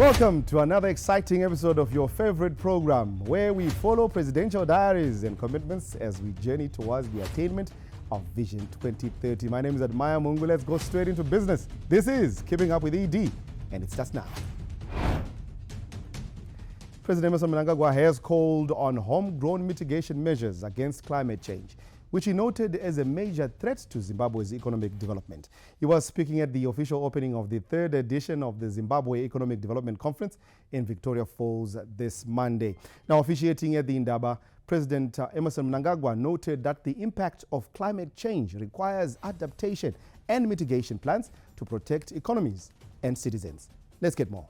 Welcome to another exciting episode of your favorite program, where we follow presidential diaries and commitments as we journey towards the attainment of Vision 2030. My name is Admire Mungu. Let's go straight into business. This is Keeping Up with ED, and it starts now. President EDMnangagwa has called on homegrown mitigation measures against climate change, which he noted as a major threat to Zimbabwe's economic development. He was speaking at the official opening of the third edition of the Zimbabwe Economic Development Conference in Victoria Falls this Monday. Now, officiating at the Indaba, President EDMnangagwa noted that the impact of climate change requires adaptation and mitigation plans to protect economies and citizens. Let's get more.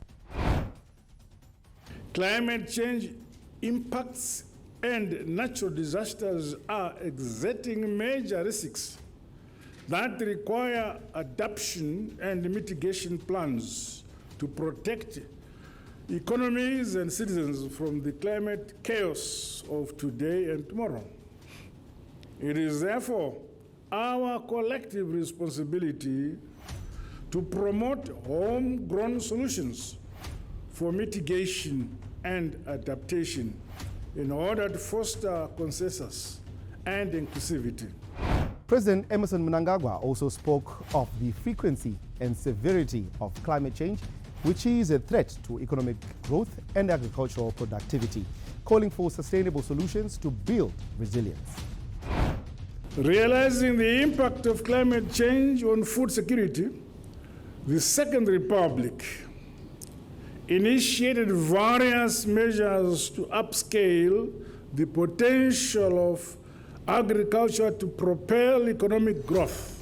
Climate change impacts and natural disasters are exerting major risks that require adaptation and mitigation plans to protect economies and citizens from the climate chaos of today and tomorrow. It is therefore our collective responsibility to promote homegrown solutions for mitigation and adaptation in order to foster consensus and inclusivity. President EDMnangagwa also spoke of the frequency and severity of climate change, which is a threat to economic growth and agricultural productivity, calling for sustainable solutions to build resilience. Realizing the impact of climate change on food security, the Second Republic initiated various measures to upscale the potential of agriculture to propel economic growth.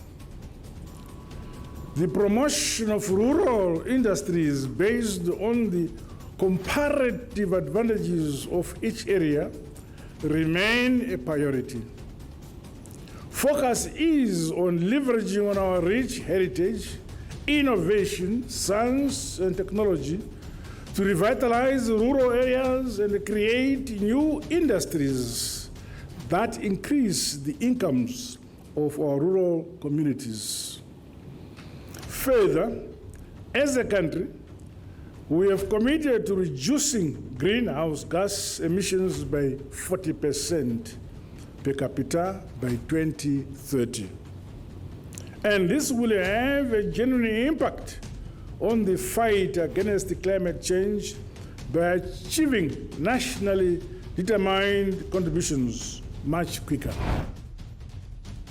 The promotion of rural industries based on the comparative advantages of each area remain a priority. Focus is on leveraging on our rich heritage, innovation, science, and technology to revitalize rural areas and create new industries that increase the incomes of our rural communities. Further, as a country, we have committed to reducing greenhouse gas emissions by 40% per capita by 2030. And this will have a genuine impact on the fight against climate change by achieving nationally determined contributions much quicker.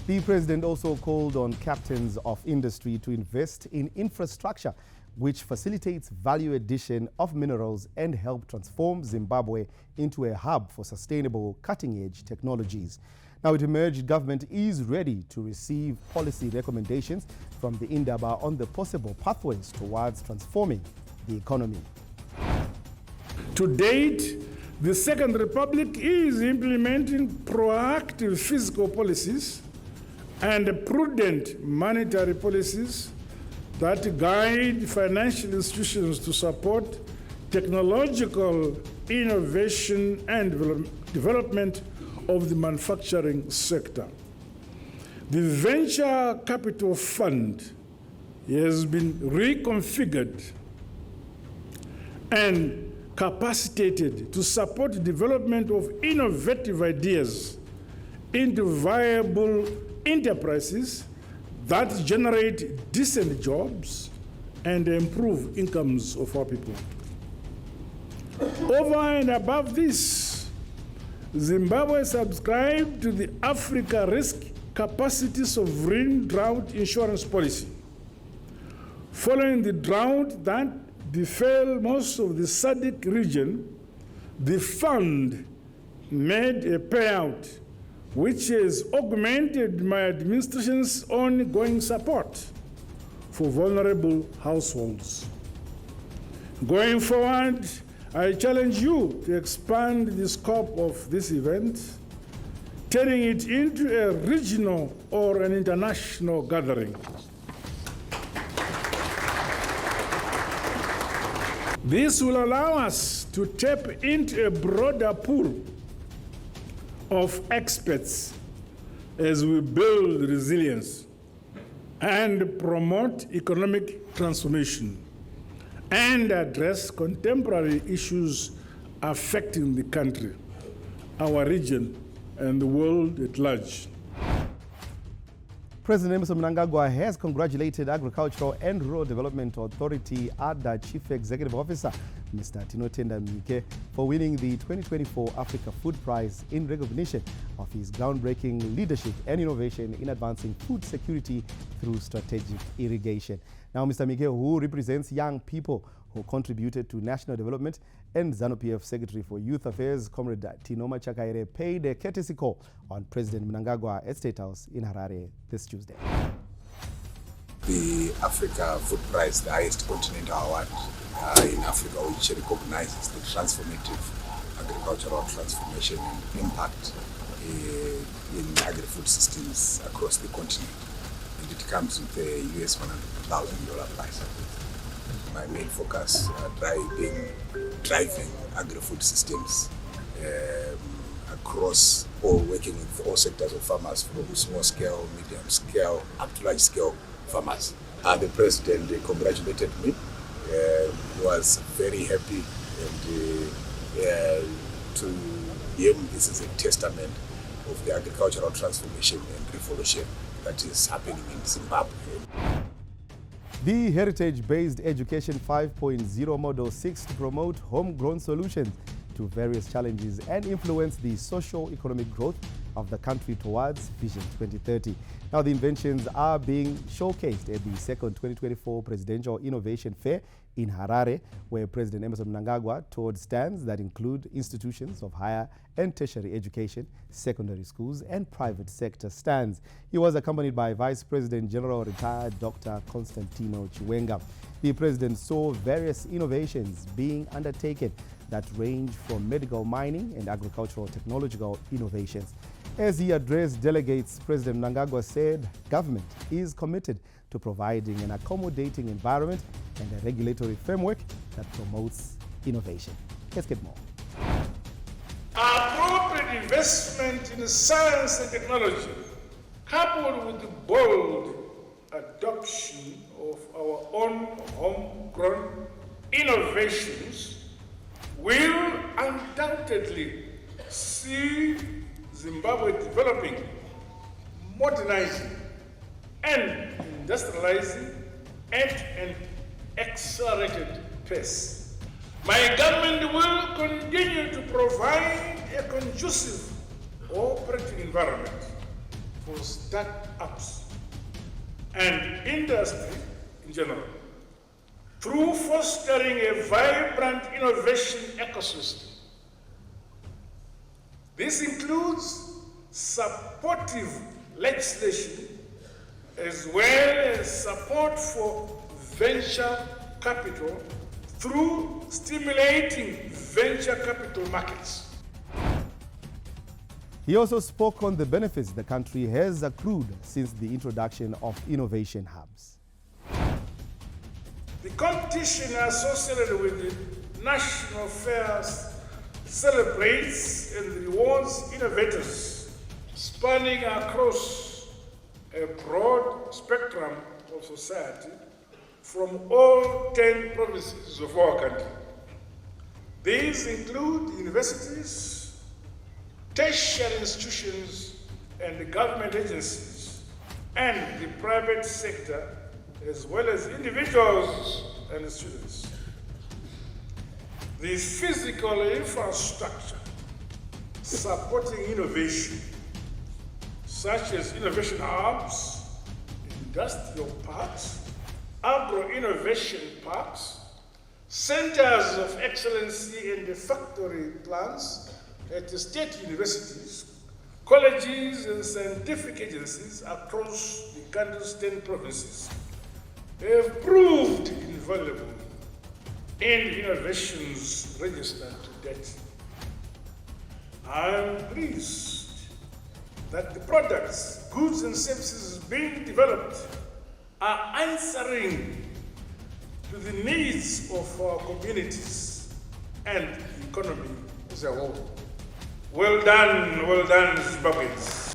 The president also called on captains of industry to invest in infrastructure which facilitates value addition of minerals and help transform Zimbabwe into a hub for sustainable cutting-edge technologies. Now, it emerged government is ready to receive policy recommendations from the Indaba on the possible pathways towards transforming the economy. To date, the Second Republic is implementing proactive fiscal policies and prudent monetary policies that guide financial institutions to support technological innovation and development of the manufacturing sector. The Venture Capital Fund has been reconfigured and capacitated to support the development of innovative ideas into viable enterprises that generate decent jobs and improve incomes of our people. Over and above this, Zimbabwe subscribed to the Africa Risk Capacity Sovereign Drought Insurance Policy. Following the drought that befell most of the SADC region, the fund made a payout which has augmented my administration's ongoing support for vulnerable households. Going forward, I challenge you to expand the scope of this event, turning it into a regional or an international gathering. This will allow us to tap into a broader pool of experts as we build resilience and promote economic transformation. and address contemporary issues affecting the country, our region, and the world at large. President EDMnangagwa has congratulated Agricultural and Rural Development Authority ADA Chief Executive Officer, Mr. Tinotenda Mike, for winning the 2024 Africa Food Prize in recognition of his groundbreaking leadership and innovation in advancing food security through strategic irrigation. Now, Mr. Mike, who represents young people who contributed to national development, and ZANU-PF Secretary for Youth Affairs, Comrade Tinoma Chakaire, paid a courtesy call on President Mnangagwa at State House in Harare this Tuesday. The Africa Food Prize, the highest continental award in Africa, which recognizes the transformative agricultural transformation and impact in agri-food systems across the continent. And it comes with a US $100,000 prize. My main focus driving agri-food systems across working with all sectors of farmers, from small scale, medium scale, up to large scale farmers. The president congratulated me. He was very happy, and to him this is a testament of the agricultural transformation and revolution that is happening in Zimbabwe. The Heritage-Based Education 5.0 model seeks to promote homegrown solutions to various challenges and influence the socio-economic growth of the country towards Vision 2030. Now, the inventions are being showcased at the second 2024 Presidential Innovation Fair in Harare, where President EDMnangagwa toured stands that include institutions of higher and tertiary education, secondary schools, and private sector stands. He was accompanied by Vice President General Retired Dr. Constantino Chiwenga. The president saw various innovations being undertaken that range from medical, mining, and agricultural technological innovations. As he addressed delegates, President Mnangagwa said government is committed to providing an accommodating environment and a regulatory framework that promotes innovation. Let's get more. Appropriate investment in science and technology, coupled with the bold adoption of our own homegrown innovations, will undoubtedly see Zimbabwe developing, modernizing, and industrializing at an accelerated pace. My government will continue to provide a conducive operating environment for start-ups and industry in general, through fostering a vibrant innovation ecosystem. This includes supportive legislation as well as support for venture capital through stimulating venture capital markets. He also spoke on the benefits the country has accrued since the introduction of innovation hubs. The competition associated with the national fairs celebrates and rewards innovators spanning across a broad spectrum of society from all 10 provinces of our country. These include universities, tertiary institutions, and government agencies, and the private sector, as well as individuals and students. The physical infrastructure supporting innovation, such as innovation hubs, industrial parks, agro-innovation parks, centers of excellency and factory plants at the state universities, colleges and scientific agencies across the country's 10 provinces have proved invaluable in innovations registered to date. I am pleased that the products, goods and services being developed are answering to the needs of our communities and the economy as a whole. Well done, Zimbabweans.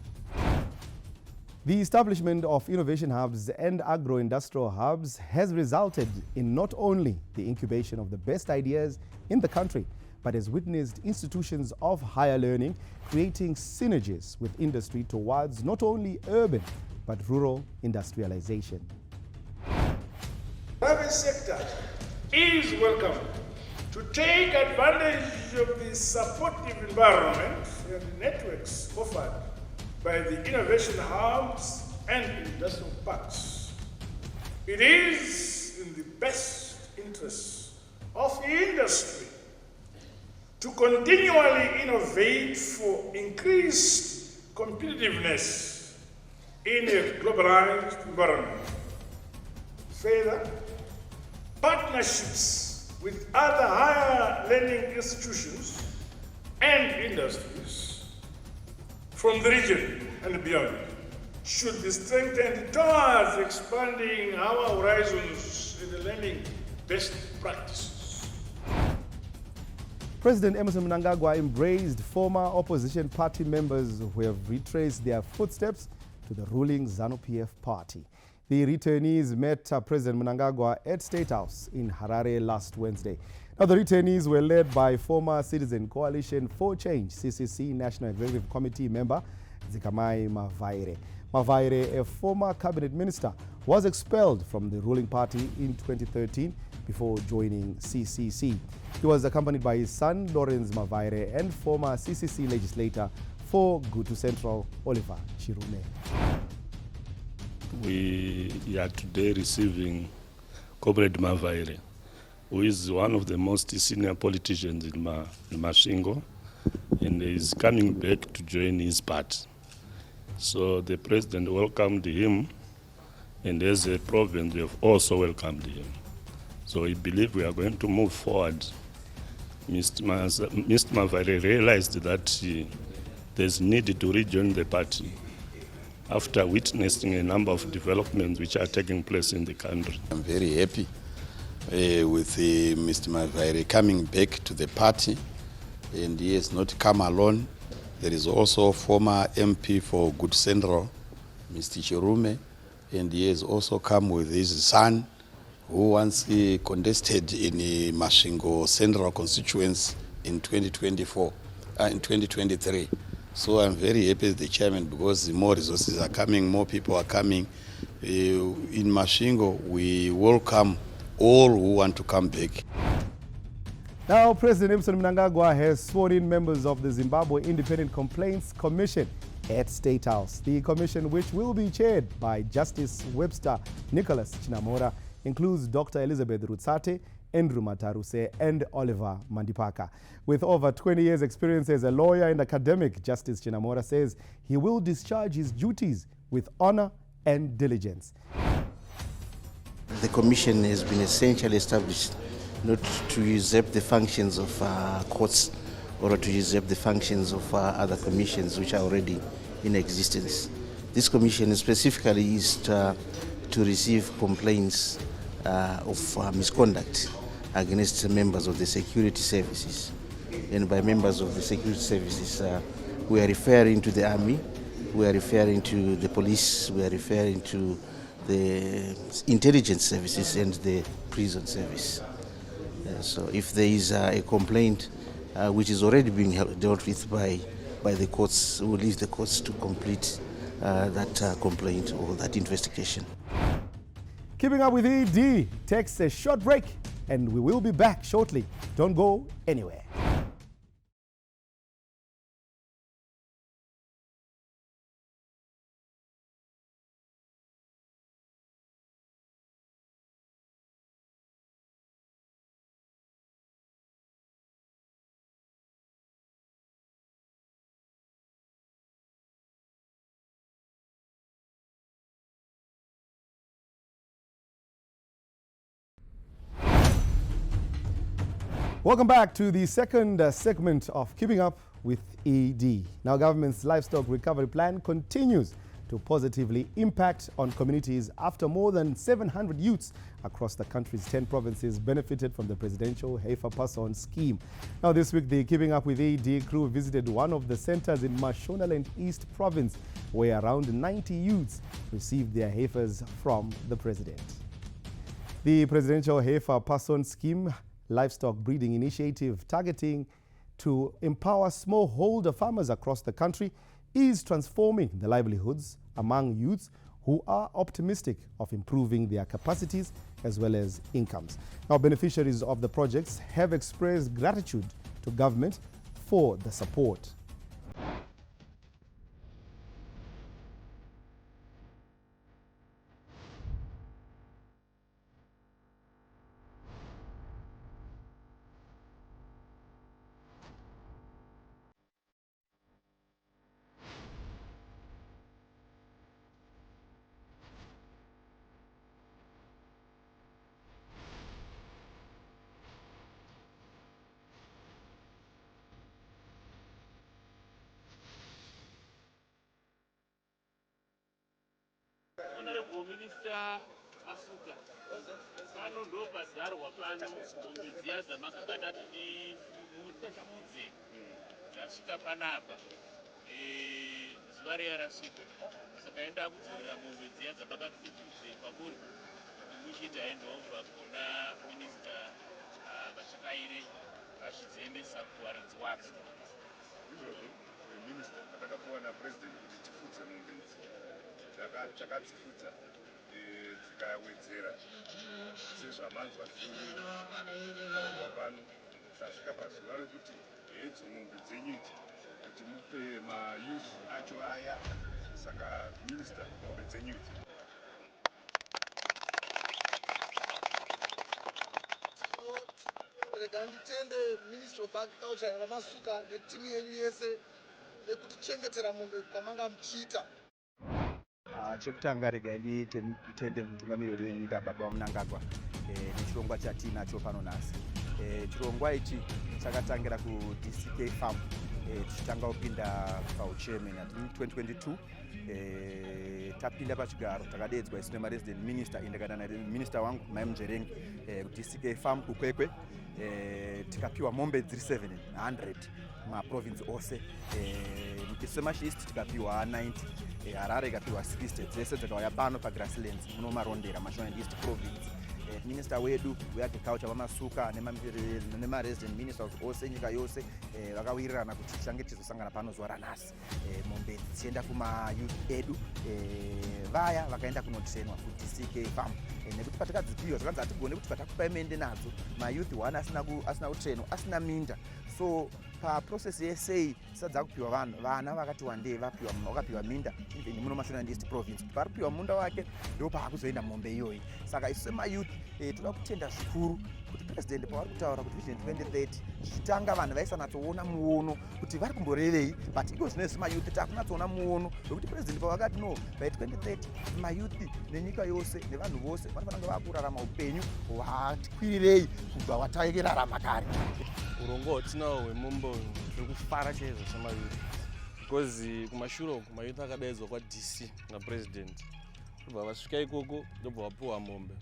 The establishment of innovation hubs and agro-industrial hubs has resulted in not only the incubation of the best ideas in the country, but has witnessed institutions of higher learning creating synergies with industry towards not only urban, but rural industrialization. Private sector is welcome to take advantage of the supportive environment and networks offered by the innovation hubs and industrial parks. It is in the best interest of the industry to continually innovate for increased competitiveness in a globalized environment. Further, partnerships with other higher learning institutions and industries from the region and beyond should be strengthened towards expanding our horizons in learning best practices. President EDMnangagwa embraced former opposition party members who have retraced their footsteps to the ruling ZANU-PF party. The returnees met President Mnangagwa at State House in Harare last Wednesday. Now, the returnees were led by former Citizen Coalition for Change, CCC, National Executive Committee member Zikamai Mavaire. Mavaire, a former cabinet minister, was expelled from the ruling party in 2013 before joining CCC. He was accompanied by his son, Lawrence Mavaire, and former CCC legislator for Gutu Central, Oliver Chirume. We are today receiving Comrade Mavaire, who is one of the most senior politicians in Masvingo, and is coming back to join his party. So the president welcomed him, and as a province we have also welcomed him. So we believe we are going to move forward. Mr. Mavaire realized that there's need to rejoin the party after witnessing a number of developments which are taking place in the country. I'm very happy with Mr. Mavaire coming back to the party, and he has not come alone. There is also former MP for Gutu Central, Mr. Chirume, and he has also come with his son, who once contested in the Masvingo Central constituency in 2023. So I'm very happy as the chairman because more resources are coming, more people are coming. In Masvingo, we welcome all who want to come back. Now, President EDMnangagwa has sworn in members of the Zimbabwe Independent Complaints Commission at State House. The commission, which will be chaired by Justice Webster Nicholas Chinamora, includes Dr. Elizabeth Rutsate, Andrew Mataruse, and Oliver Mandipaka. With over 20 years' experience as a lawyer and academic, Justice Chinamora says he will discharge his duties with honor and diligence. The commission has been essentially established not to usurp the functions of courts or to usurp the functions of other commissions which are already in existence. This commission specifically is to receive complaints of misconduct against members of the security services. And by members of the security services, we are referring to the army, we are referring to the police, we are referring to the intelligence services and the prison service. So if there is a complaint which is already being dealt with by the courts, we will leave the courts to complete that complaint or that investigation. Keeping up with ED takes a short break, and we will be back shortly. Don't go anywhere. Welcome back to the second segment of Keeping Up with ED. Now, government's livestock recovery plan continues to to positively impact on communities after more than 700 youths across the country's 10 provinces benefited from the presidential Heifer Pass-On scheme. Now this week, the Keeping Up with ED crew visited one of the centers in Mashonaland East Province, where around 90 youths received their heifers from the president. The presidential Heifer Pass-On scheme, livestock breeding initiative targeting to empower smallholder farmers across the country, is transforming the livelihoods among youths who are optimistic of improving their capacities as well as incomes. Now, beneficiaries of the projects have expressed gratitude to government for the support. Honorable Minister Africa, pano ndo pazarwa pano ngombe dziya dzamakabata kuti mutashudze dzasvika panapa zuva riya rasvika, saka enda kudzorera ngombe dziya dzamakatsitudze pamuri muchiita handover kuna minista vachakaire vachidziendesa kuwaridzi wake. Izvozvo minista patakapuwa napresident kuti tifudze mombe idzi takadzifuta dzikawedzera sezvamanzwa pano tasvika pazuva rekuti hedzo mombe dzenyu idzi kuti mupe mayuth acho aya. Saka minista, mombe dzenyu idzi rega nditende Ministry of Agriculture yakamasuka netimu yenyu yese nekutichengetera mombe kwamanga muchiita. Chekutanga rega nditende mutungamiriri wenyika baba Mnangagwa nechirongwa chatinacho pano nhasi. Chirongwa ichi chakatangira ku DCK farm tichitanga kupinda pauchairman ati 2022 tapinda pachigaro takadedzwa isina maresident minister indakana na minister wangu Mai Mjereng ku DCK farm kukwekwe tikapiwa mombe dziri 700 maprovince ose. Mukisemashi East tikapiwa 90, Harare ikapiwa 60, dzese dzakauya pano pagrasslands muno marondera Mashonaland East province. Minister wedu weagriculture vamasuka nemaresident ministers ose nyika yose vakawirirana kuti tichange tizosangana pano zuva ranhasi. Mombe dzichienda kumayouth edu vaya vakaenda kunotrainwa ku DCK farm nekuti patakadzipiwa zvakanzi hatigone kuti patakupa emende nadzo mayouth one asina kutrainwa asina minda. So paprocess yesei sadza kupiwa vanhu vana vakati wandei vakapiwa minda even muno Mashonaland East province kuti paripiwa munda wake ndo paakuzoenda mombe iyoyi. Saka isu semayouth toda kutenda zvikuru kuti president pavari kutaura kuti vision 2030 zvichitanga vanhu vaisanatsoona muono kuti vari kumborevei, but iko zvino semayouth takunatsoona muono wekuti president pavakati no by 2030 mayouth nenyika yose nevanhu vose vanofanira vakurarama upenyu hwakwirirei kubva hwatairarama kare. Urongo hwatinahwo hwemombe tiri kufara chaizvo semayouth because kumashure uku mayouth akadaidzwa kwaDC napresident ndobva vasvika ikoko ndobva vapuwa mombe.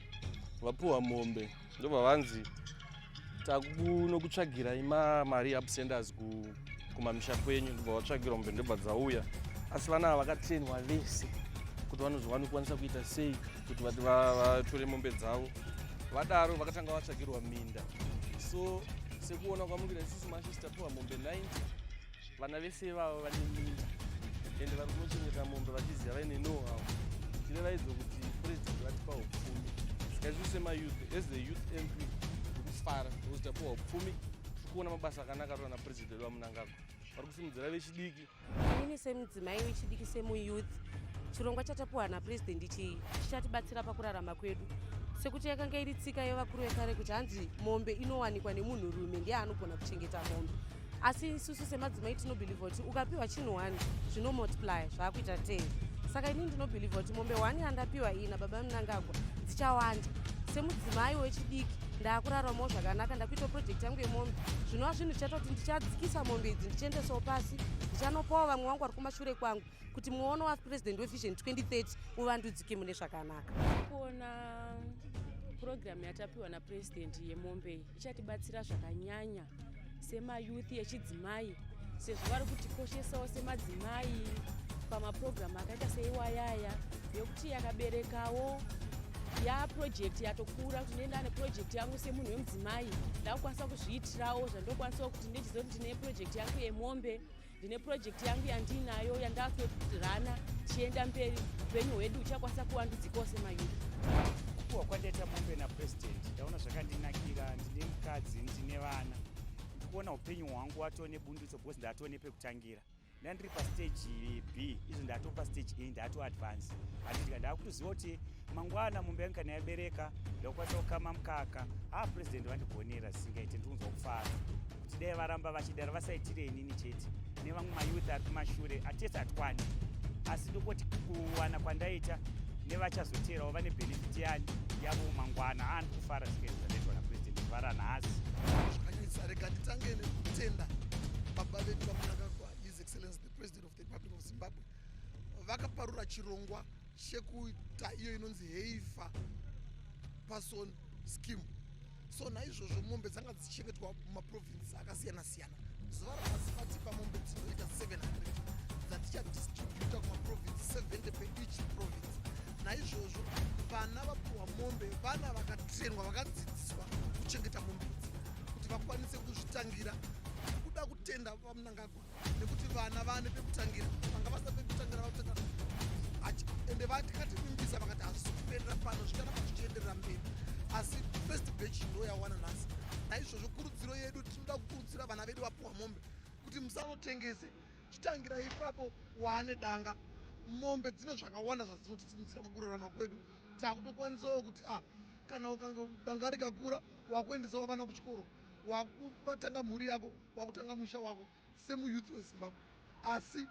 Vapuwa mombe ndobva vanzi takunokutsvagirai mari absenders kumamisha kwenyu, ndobva vatsvagira mombe ndobva dzauya. Asi vana ava vakatrainwa vese kuti vanokwanisa kuita sei kuti vatore mombe dzavo. Vadaro vakatanga vatsvagirwa minda. So sekuona kwamukira isusu Manchester tapuwa mombe 90, vana vese ivavo vane minda ende vari kunochengeta mombe vachiziva vaine know-how. Tirevaidzo kuti president vatipa upfumi. Saka isusu semayouth as the youth MP tikufara nokuti tapuwa upfumi kuona mabasa akanaka ariwa napresident waMnangagwa. Vari kusimudzira vechidiki. Ini semudzimai wechidiki semuyouth, chirongwa chatapuwa napresident ichi chichatibatsira pakurarama kwedu. Sekuti yakanga iri tsika yevakuru vekare kuti hanzi mombe inowanikwa nemunhurume ndiye anogona kuchengeta mombe. Asi isusu semadzimai tinobhilivha kuti ukapiwa chinhu 1 zvinomultiply zvaakuita 10. Saka ini ndinobhilivha kuti mombe 1 yandapiwa iyi nababa Mnangagwa dzichawanda. Semudzimai wechidiki ndakuraramawo zvakanaka, ndakuita project yangu yemombe. Zvinova zvinhu zvichaita kuti ndichadzikisa mombe idzi ndichiendesawo pasi ndichanopawo vamwe vangu vari kumashure kwangu kuti muono wapurezidendi wevision 2030 uvandudzike mune zvakanaka. kuona purogiramu yatapiwa napurezidendi yemombe ichatibatsira zvakanyanya semayuthi echidzimai, sezvo vari kutikoshesawo semadzimai pamapurogiramu akaita seiwayaya yokuti yakaberekawo yapurojekti yatokura kuti ndinoenda nepurojekti yangu semunhu wemudzimai ndakukwanisa kuzviitirawo zvandokwanisawo kuti ndechizoti ndine purojekti yangu yemombe, ndine purojekti yangu yandinayo yandakutorana tichienda mberi, upenyu hwedu huchakwanisa kuvandudzikawo semayuthi. Kupiwa kwandaita mombe napurezidendi ndaona zvakandinakira. Ndine mukadzi, ndine vana, ndikuona upenyu hwangu watoo nebundutso because ndatoo nepekutangira. Ndandiri pastage B, izvo ndatoo pastage A, ndatoo advance. Handiti ndakutoziva kuti mangwana mombe yangu kana yabereka ndakukwanisa kukama mukaka. Purezidendi vandigonera zvisingaite, ndikunzwa kufara kuti dai varamba vachidaro vasaitire inini chete nevamwe mayuthi ari kumashure atesi hatwani, asi ndokoti kuwana kwandaita nevachazoterawo vane bhenefiti yani yavo mangwana. Handikufara zvingaizvazvaitwa napurezidendi kuvara nhasi zvakanyanyisa. Rega nditange nekutenda baba vedu vamunangagwa, His Excellency the President of the Republic of Zimbabwe, vakaparura chirongwa chekuita iyo inonzi Heifer person scheme. So naizvozvo mombe dzanga dzichengetwa mumaprovinsi akasiyana siyana. Zuva rakazivatipa mombe dzinoita 700 dzatichadistributa kumaprovinsi 70 per each province. Naizvozvo vana vapuwa mombe vana vakatrenwa vakadzidziswa kuchengeta mombe idzi kuti vakwanise kuzvitangira. Kuda kutenda vamunangagwa nekuti vana vane pekutangira, vanga vasina pekutangira vakutenga ende vatikativimbisa vakati hazvisi kuperera pano, zvikanaka zvichienderera mberi, asi first batch ndo yawana nhasi. Naizvozvo kurudziro yedu tinoda kukurudzira vana vedu vapuwa mombe kuti musanotengese, chitangira ipapo waane danga. Mombe dzine zvakawanda zvadzinotidzidzira mukurarama kwedu. Takutokwanisawo kuti kana ukanga danga rikakura wakuendesawo vana kuchikoro, wakutanga mhuri yako, wakutanga musha wako semuyuthi weZimbabwe. Asi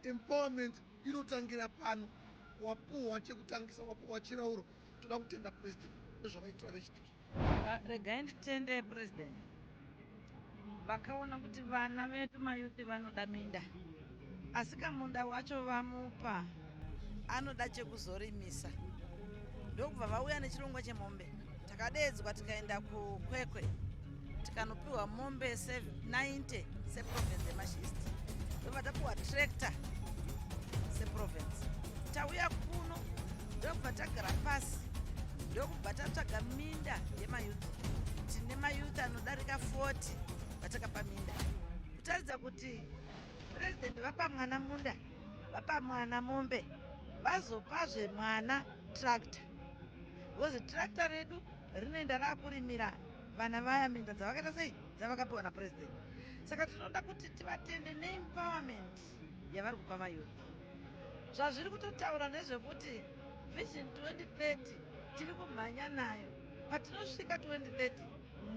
empowerment inotangira pano. Wapuwa chekutangisa, wapuwa chirauro. Toda kutenda purezidendi nezvavaitira vechidiki. Regai nditende purezidendi vakaona kuti vana vedu mayuthi vanoda minda, asi kamunda wacho vamupa anoda chekuzorimisa. Ndokubva vauya nechirongwa chemombe. Takadeedzwa tikaenda kukwekwe tikanopiwa mombe 90 seprovinsi yemashist, ndobva tapiwa tractor seprovinsi. Tauya kuno ndokubva tagara pasi, ndokubva tatsvaga minda yemayuthi. Tine mayuthi anodarika 40 vatakapa minda, kutaridza kuti purezidendi vapa mwana munda, vapa mwana mombe, vazopazve mwana tractor. Because tractor redu rinoenda rakurimira vana vaya minda dzavakaita sei dzavakapiwa napurezidendi. Saka tinoda kuti tivatende neempowerment yavari kupa mayuthi. Zvazviri kutotaura nezvekuti vision 2030 tiri kumhanya nayo. Patinosvika 2030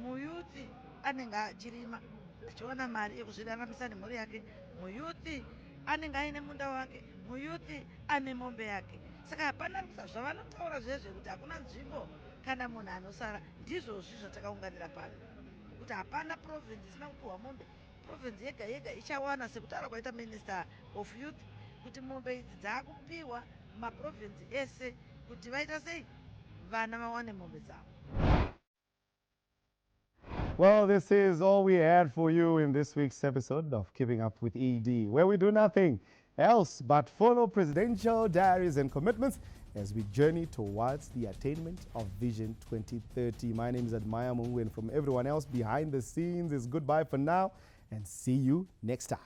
muyuthi anenge achirima achiwana mari yekuzviraramisa nemhuri yake, muyuthi anenge aine munda wake, muyuthi ane mombe yake. Saka hapana zvavanotaura zvezve kuti hakuna nzvimbo kana munhu anosara. Ndizvozvi zvatakaunganira pano kuti hapana provinsi isina kupiwa mombe. Provinsi yega yega ichawana, sekutaura kwaita Minister of Youth, kuti mombe idzi dzaakupiwa maprovinsi ese kuti vaita sei vana vawane mombe dzavo. Well, this is all we had for you in this week's episode of Keeping Up with ED, where we do nothing else but follow presidential diaries and commitments as we journey towards the attainment of Vision 2030. My name is Admire Mungu, and from everyone else behind the scenes is goodbye for now, and see you next time.